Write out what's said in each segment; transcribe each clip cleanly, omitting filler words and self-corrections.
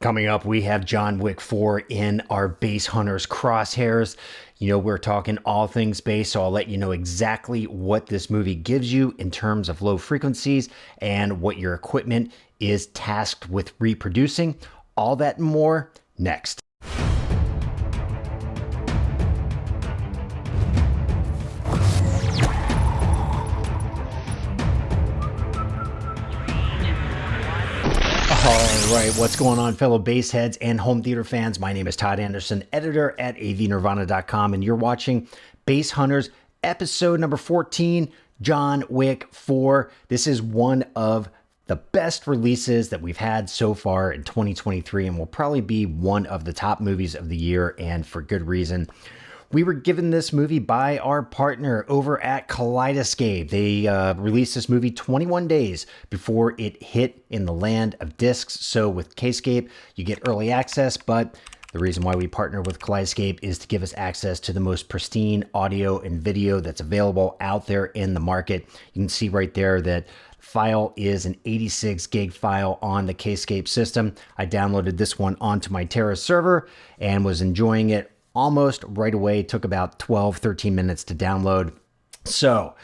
Coming up, we have John Wick 4 in our Bass Hunters crosshairs. You know, we're talking all things bass, so I'll let you know exactly what this movie gives you in terms of low frequencies and what your equipment is tasked with reproducing. All that and more next. All right, what's going on, fellow bass heads and home theater fans? My name is Todd Anderson, editor at avnirvana.com, and you're watching Bass Hunters, episode number 14, John Wick 4. This is one of the best releases that we've had so far in 2023, and will probably be one of the top movies of the year, and for good reason. We were given this movie by our partner over at Kaleidescape. They released this movie 21 days before it hit in the land of discs. So with Kscape, you get early access, but the reason why we partner with Kaleidescape is to give us access to the most pristine audio and video that's available out there in the market. You can see right there that file is an 86 gig file on the Kscape system. I downloaded this one onto my Terra server and was enjoying it almost right away. It took about 13 minutes to download. So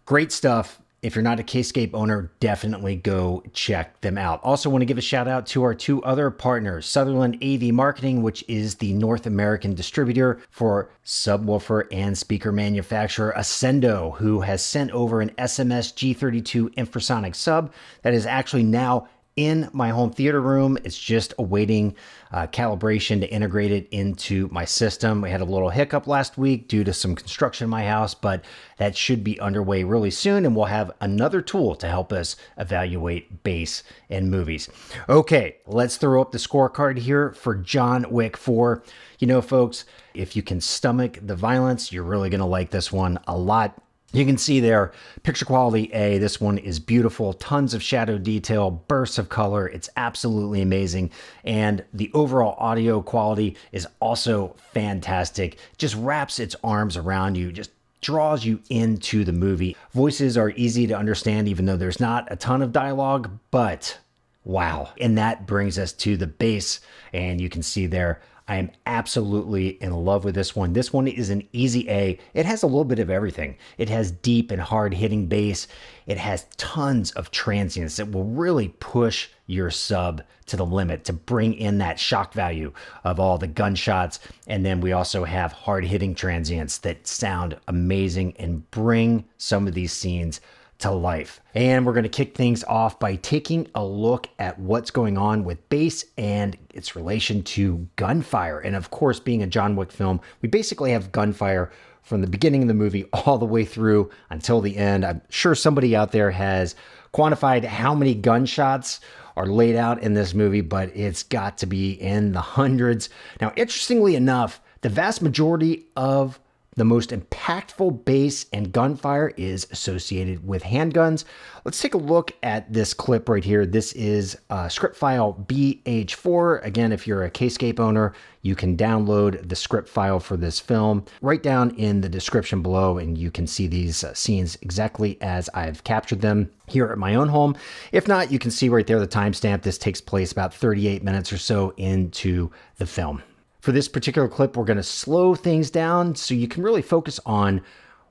great stuff. If you're not a Kscape owner, definitely go check them out. Also want to give a shout out to our two other partners, Sutherland AV Marketing, which is the North American distributor for subwoofer and speaker manufacturer Ascendo, who has sent over an SMS G32 infrasonic sub that is actually now in my home theater room. It's just awaiting calibration to integrate it into my system. We had a little hiccup last week due to some construction in my house, but that should be underway really soon, and we'll have another tool to help us evaluate bass in movies. Okay, let's throw up the scorecard here for John Wick 4. You know, folks, if you can stomach the violence, you're really going to like this one a lot. You can see there, picture quality A, this one is beautiful, tons of shadow detail, bursts of color, it's absolutely amazing, and the overall audio quality is also fantastic, just wraps its arms around you, just draws you into the movie. Voices are easy to understand even though there's not a ton of dialogue, but wow. And that brings us to the bass, and you can see there, I am absolutely in love with this one. This one is an easy A. It has a little bit of everything. It has deep and hard-hitting bass. It has tons of transients that will really push your sub to the limit to bring in that shock value of all the gunshots. And then we also have hard-hitting transients that sound amazing and bring some of these scenes to life. And we're going to kick things off by taking a look at what's going on with bass and its relation to gunfire. And of course, being a John Wick film, we basically have gunfire from the beginning of the movie all the way through until the end. I'm sure somebody out there has quantified how many gunshots are laid out in this movie, but it's got to be in the hundreds. Now, interestingly enough, the vast majority of the most impactful bass and gunfire is associated with handguns. Let's take a look at this clip right here. This is script file BH4. Again, if you're a Kscape owner, you can download the script file for this film right down in the description below, and you can see these scenes exactly as I've captured them here at my own home. If not, you can see right there the timestamp. This takes place about 38 minutes or so into the film. For this particular clip, we're going to slow things down so you can really focus on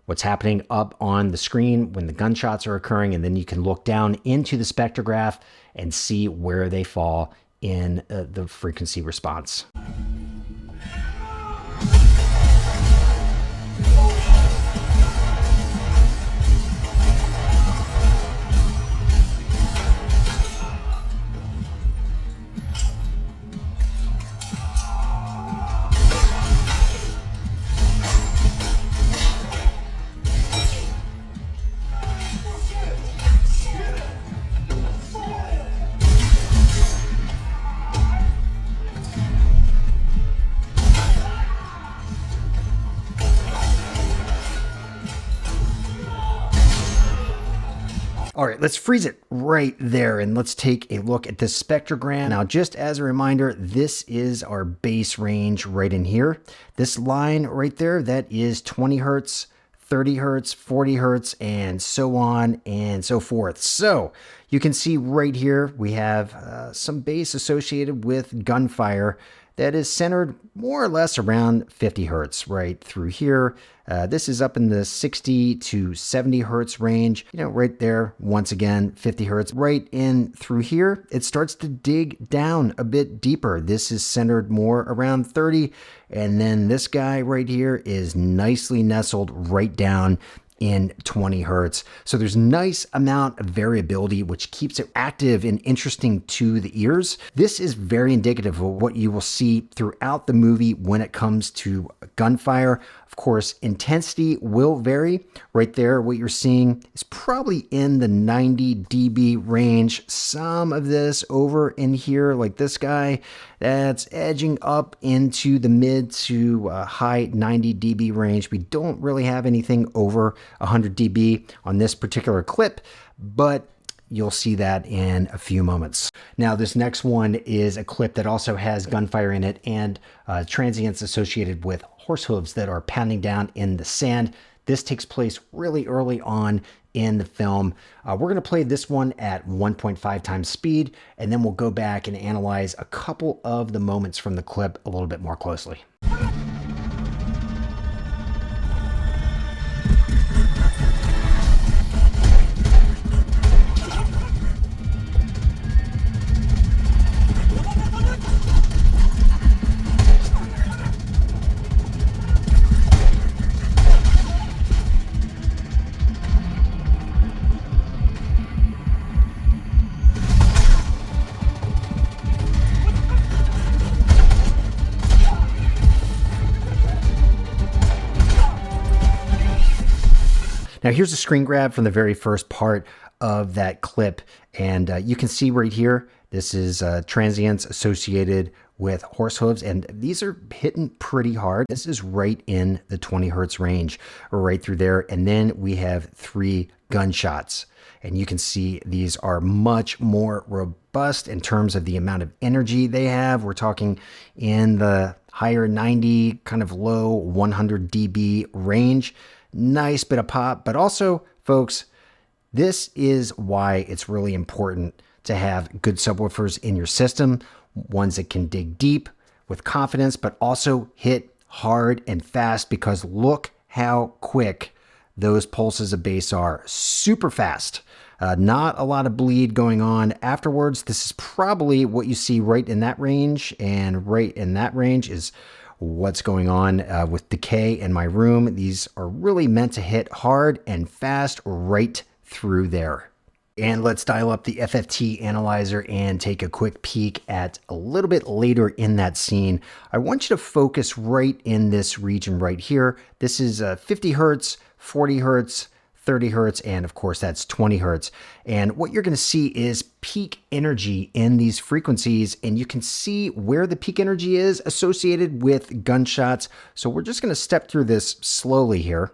what's happening up on the screen when the gunshots are occurring, and then you can look down into the spectrograph and see where they fall in the frequency response. All right, let's freeze it right there and let's take a look at this spectrogram. Now, just as a reminder, this is our bass range right in here. This line right there, that is 20 hertz, 30 hertz, 40 hertz, and so on and so forth. So you can see right here, we have some bass associated with gunfire that is centered more or less around 50 hertz right through here. This is up in the 60 to 70 hertz range, right there. Once again, 50 hertz right in through here. It starts to dig down a bit deeper. This is centered more around 30. And then this guy right here is nicely nestled right down in 20 hertz. So there's nice amount of variability, which keeps it active and interesting to the ears. This is very indicative of what you will see throughout the movie when it comes to gunfire. Of course, intensity will vary. Right there, what you're seeing is probably in the 90 dB range. Some of this over in here, like this guy, that's edging up into the mid to high 90 dB range. We don't really have anything over 100 dB on this particular clip, but you'll see that in a few moments. Now, this next one is a clip that also has gunfire in it and transients associated with horse hooves that are pounding down in the sand. This takes place really early on in the film. We're going to play this one at 1.5 times speed, and then we'll go back and analyze a couple of the moments from the clip a little bit more closely. Now, here's a screen grab from the very first part of that clip, and you can see right here, this is transients associated with horse hooves, and these are hitting pretty hard. This is right in the 20 hertz range, right through there, and then we have 3 gunshots. And you can see these are much more robust in terms of the amount of energy they have. We're talking in the higher 90, kind of low 100 dB range. Nice bit of pop, but also, folks, this is why it's really important to have good subwoofers in your system, ones that can dig deep with confidence, but also hit hard and fast, because look how quick those pulses of bass are. Super fast. Not a lot of bleed going on afterwards. This is probably what you see right in that range, and right in that range is what's going on with decay in my room. These are really meant to hit hard and fast right through there. And let's dial up the FFT analyzer and take a quick peek at a little bit later in that scene. I want you to focus right in this region right here. This is 50 hertz, 40 hertz, 30 hertz, and of course that's 20 hertz. And what you're going to see is peak energy in these frequencies, and you can see where the peak energy is associated with gunshots. So we're just going to step through this slowly here,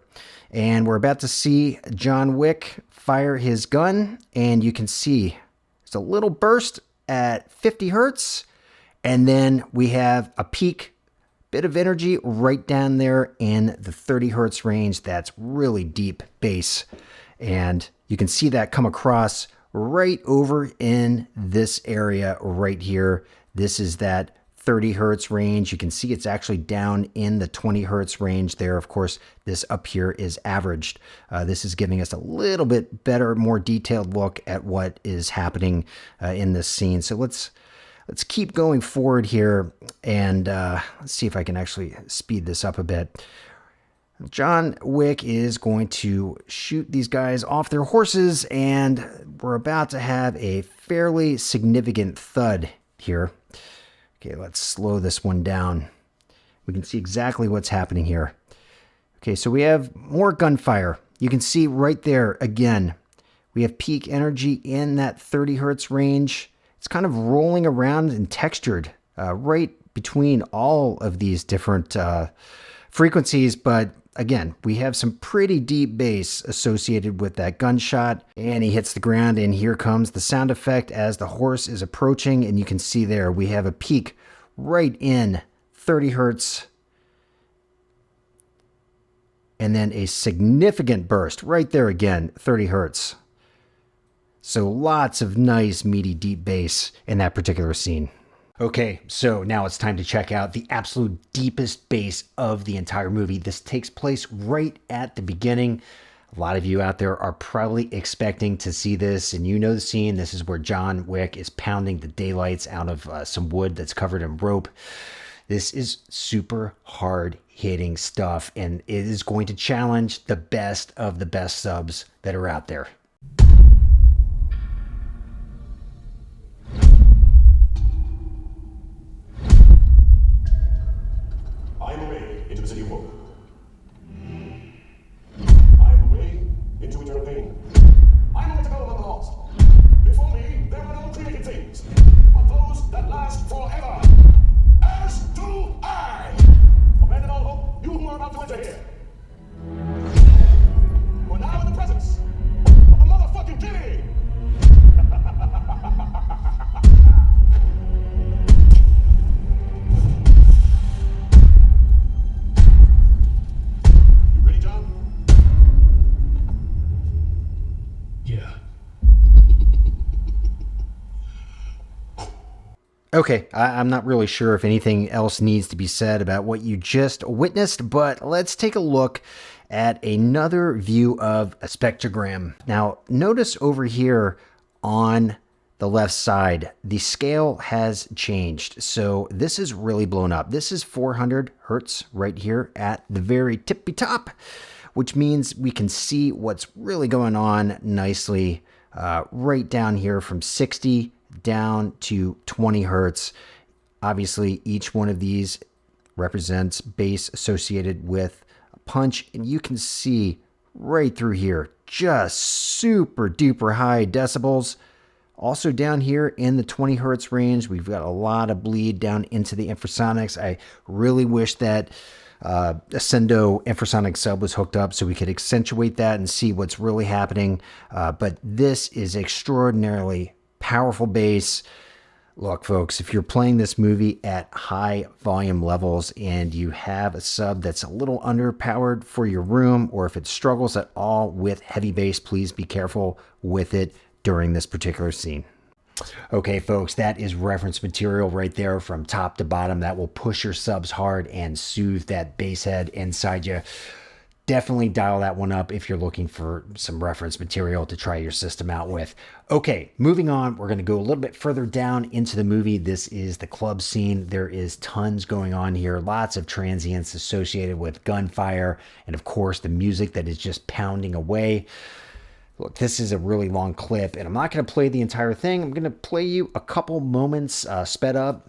and we're about to see John Wick fire his gun, and you can see there's a little burst at 50 hertz, and then we have a peak bit of energy right down there in the 30 hertz range. That's really deep bass. And you can see that come across right over in this area right here. This is that 30 hertz range. You can see it's actually down in the 20 hertz range there. Of course, this up here is averaged. This is giving us a little bit better, more detailed look at what is happening in this scene. So let's keep going forward here, and let's see if I can actually speed this up a bit. John Wick is going to shoot these guys off their horses, and we're about to have a fairly significant thud here. Okay, let's slow this one down. We can see exactly what's happening here. Okay, so we have more gunfire. You can see right there, again, we have peak energy in that 30 hertz range. It's kind of rolling around and textured right between all of these different frequencies. But again, we have some pretty deep bass associated with that gunshot. And he hits the ground, and here comes the sound effect as the horse is approaching. And you can see there we have a peak right in 30 hertz. and then a significant burst right there again, 30 hertz. So lots of nice, meaty, deep bass in that particular scene. Okay, so now it's time to check out the absolute deepest bass of the entire movie. This takes place right at the beginning. A lot of you out there are probably expecting to see this, and you know the scene. This is where John Wick is pounding the daylights out of some wood that's covered in rope. This is super hard-hitting stuff, and it is going to challenge the best of the best subs that are out there. I am away into the city of hope. I am away into eternal pain. I know what to go among the lost. Before me, there are no created things, but those that last forever. As do I. Abandon all hope, you who are about to enter here. We're now in the presence of the motherfucking king. You ready, John? Yeah. Okay, I'm not really sure if anything else needs to be said about what you just witnessed, but let's take a look at another view of a spectrogram. Now, notice over here on the left side, the scale has changed. So this is really blown up. This is 400 hertz right here at the very tippy top, which means we can see what's really going on nicely right down here from 60 down to 20 hertz. Obviously, each one of these represents bass associated with a punch, and you can see right through here, just super duper high decibels. Also down here in the 20 hertz range, we've got a lot of bleed down into the infrasonics. I really wish that Ascendo infrasonic sub was hooked up so we could accentuate that and see what's really happening. But this is extraordinarily powerful bass. Look, folks, if you're playing this movie at high volume levels and you have a sub that's a little underpowered for your room, or if it struggles at all with heavy bass, please be careful with it during this particular scene. Okay, folks, that is reference material right there from top to bottom that will push your subs hard and soothe that bass head inside you. Definitely dial that one up if you're looking for some reference material to try your system out with. Okay, moving on, we're going to go a little bit further down into the movie. This is the club scene. There is tons going on here, lots of transients associated with gunfire, and of course the music that is just pounding away. Look, this is a really long clip, and I'm not going to play the entire thing. I'm going to play you a couple moments sped up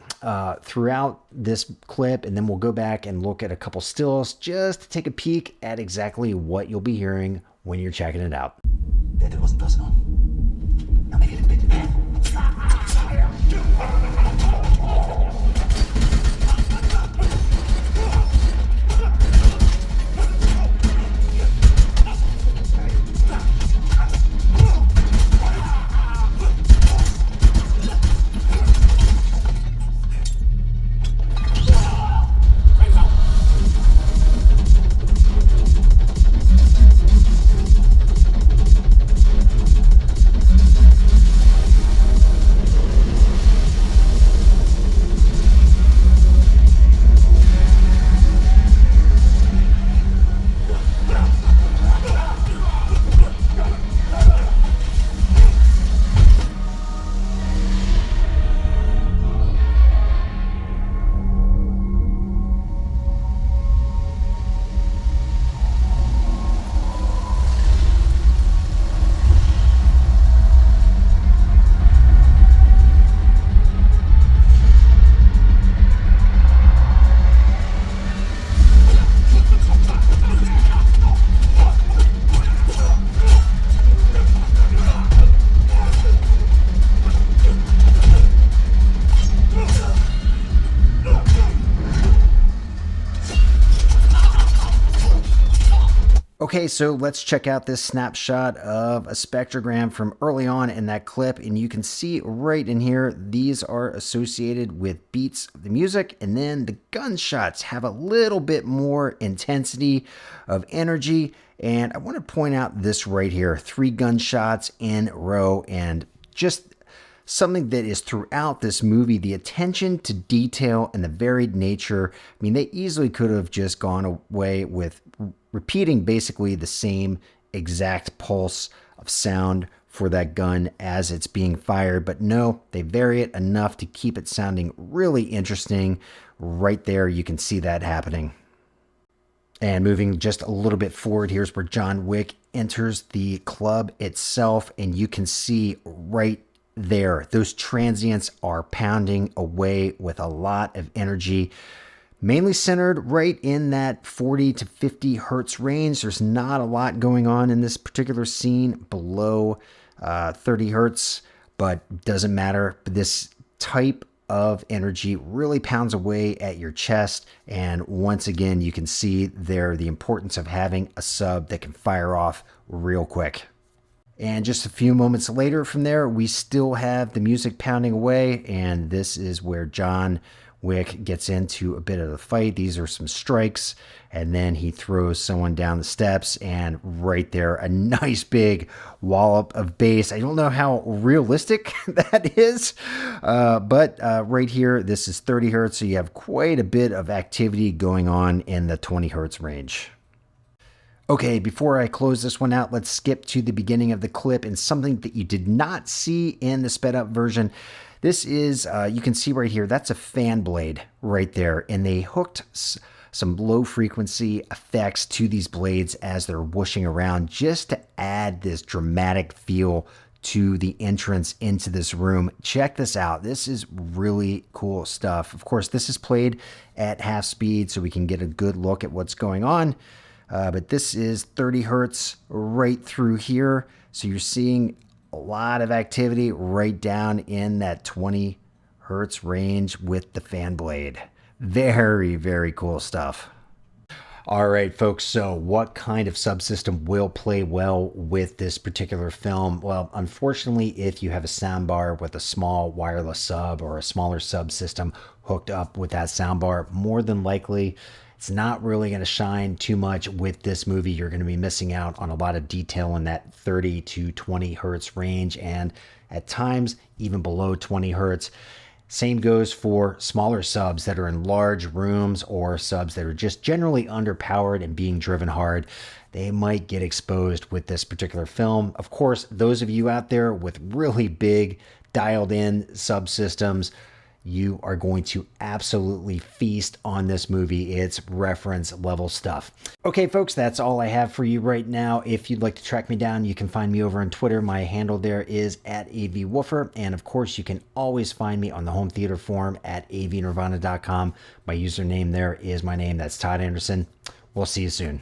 throughout this clip, and then we'll go back and look at a couple stills just to take a peek at exactly what you'll be hearing when you're checking it out. That wasn't personal. Now maybe a little bit. Okay, so let's check out this snapshot of a spectrogram from early on in that clip. And you can see right in here, these are associated with beats of the music. And then the gunshots have a little bit more intensity of energy. And I want to point out this right here, 3 gunshots in a row, and just something that is throughout this movie, the attention to detail and the varied nature. I mean, they easily could have just gone away with repeating basically the same exact pulse of sound for that gun as it's being fired. But no, they vary it enough to keep it sounding really interesting. Right there, you can see that happening. And moving just a little bit forward, here's where John Wick enters the club itself. And you can see right there, those transients are pounding away with a lot of energy, mainly centered right in that 40 to 50 hertz range. There's not a lot going on in this particular scene below 30 hertz, but doesn't matter. This type of energy really pounds away at your chest. And once again, you can see there the importance of having a sub that can fire off real quick. And just a few moments later from there, we still have the music pounding away. And this is where John Wick gets into a bit of the fight. These are some strikes, and then he throws someone down the steps, and right there, a nice big wallop of bass. I don't know how realistic that is, but right here, this is 30 hertz, so you have quite a bit of activity going on in the 20 hertz range. Okay, before I close this one out, let's skip to the beginning of the clip and something that you did not see in the sped up version. This is, you can see right here, that's a fan blade right there. And they hooked some low frequency effects to these blades as they're whooshing around just to add this dramatic feel to the entrance into this room. Check this out. This is really cool stuff. Of course, this is played at half speed so we can get a good look at what's going on. But this is 30 hertz right through here. So you're seeing a lot of activity right down in that 20 hertz range with the fan blade. Very, very cool stuff. All right, folks. So what kind of subsystem will play well with this particular film? Well, unfortunately, if you have a soundbar with a small wireless sub or a smaller subsystem hooked up with that soundbar, more than likely, it's not really going to shine too much with this movie. You're going to be missing out on a lot of detail in that 30 to 20 hertz range, and at times even below 20 hertz. Same goes for smaller subs that are in large rooms or subs that are just generally underpowered and being driven hard. They might get exposed with this particular film. Of course, those of you out there with really big dialed in subsystems, you are going to absolutely feast on this movie. It's reference level stuff. Okay, folks, that's all I have for you right now. If you'd like to track me down, you can find me over on Twitter. My handle there is @avwoofer. And of course, you can always find me on the home theater forum at avnirvana.com. My username there is my name. That's Todd Anderson. We'll see you soon.